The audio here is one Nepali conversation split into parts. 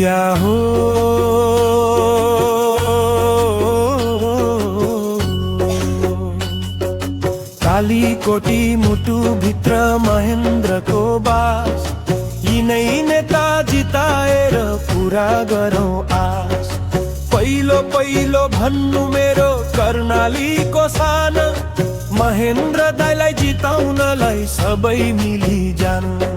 दिया हो कालीकोटी मुटु भित्र महेन्द्रको बास यिनै नेता जिताएर पुरा गरौँ आस पहिलो पहिलो भन्नु मेरो कर्णालीको सान महेन्द्र दाइलाई जिताउनलाई सबै मिली जानु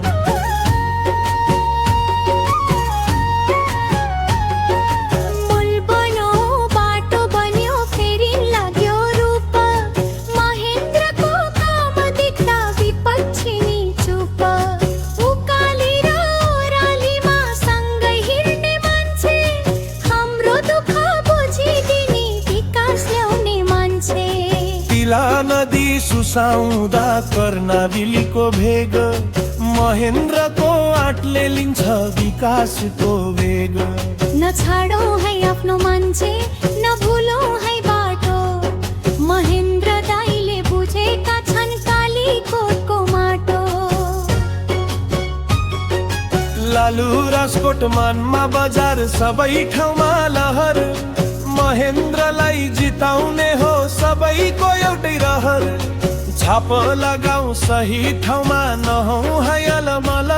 नदी सुसाउँदा कर्णालीको भेग महेन्द्रको आँटले लिन्छ विकासको वेग नछाडौ है आफ्नो मान्छे नभुलौ है बाटो महेन्द्र दाइले बुझेका छन् कालीकोटको माटो लालु राजकोट मानमा बजार सबै ठाउँमा लहर महेन्द्रलाई जिताउने हो सबैको एउटै रहर छाप लगाऊ सही ठाउँमा नहौ है अलमल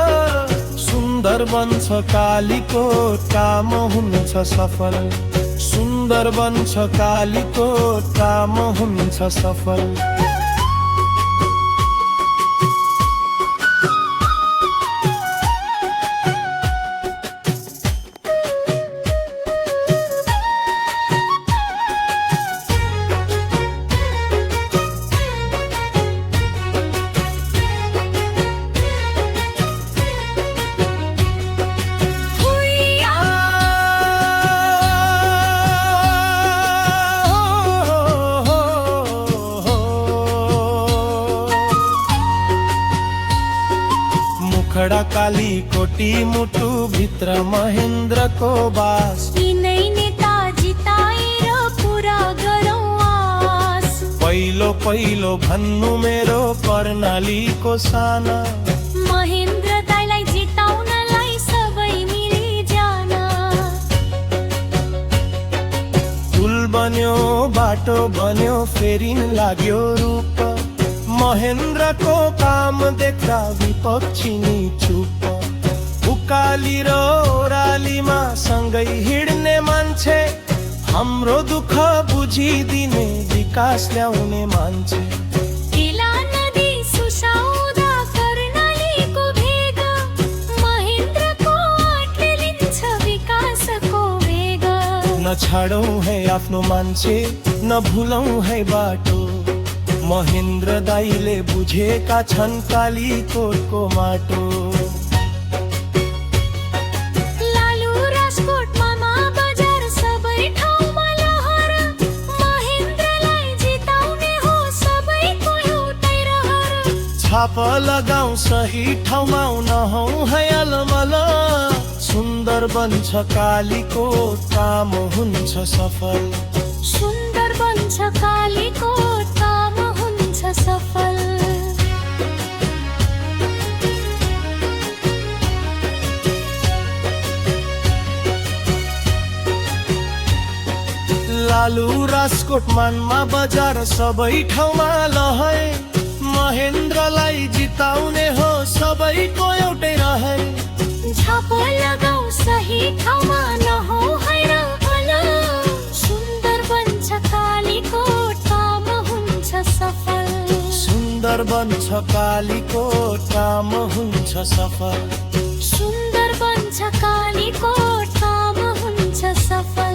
सुन्दर बन्छ कालीकोट काम हुन्छ सफल सुन्दर बन्छ कालीकोट काम हुन्छ सफल खडा कालीकोटी मुटु भित्र महेन्द्रको बास यिनै नेता जिताएर पुरा गरौँ आस पहिलो पहिलो भन्नु मेरो कर्णालीको सान महेन्द्र दाइलाई जिताउनलाई सबै मिली जान पुल बन्यो बाटो बन्यो फेरिन लाग्यो रूप महेन्द्रको काम देख्दा विपक्षी नि चुप उकाली र ओरालीमा सँगै हिँड्ने मान्छे हाम्रो दुःख बुझिदिने विकास ल्याउने मान्छे टिला नदी सुसाउँदा कर्णालीको भेग महेन्द्रको आँटले लिन्छ विकासको वेग नछाडौ है आफ्नो मान्छे नभुलौ है बाटो महेन्द्र दाइले बुझेका छन् कालीकोटको माटो लालु राजकोट मामा बजार सबै ठाउँमा लहर महेन्द्रलाई जिताउने हो सबैको एउटै रहर छाप लगाऊ सही ठाउँमा नहौ है अलमल सुन्दर बन्छ कालीकोट काम हुन्छ सफल सुन्दर बन्छ कालीकोट काम हुन्छ सफल लालु राजकोट मानमा बजार सबै ठाउँमा लहर महेन्द्रलाई जिताउने हो सबैको एउटै रहर छाप लगाऊ सही ठाउँमा नहौ है सुन्दर बन्छ कालीकोट काम हुन्छ सफल सुन्दर बन्छ कालीकोट काम हुन्छ सफल सुन्दर बन्छ कालीकोट काम हुन्छ सफल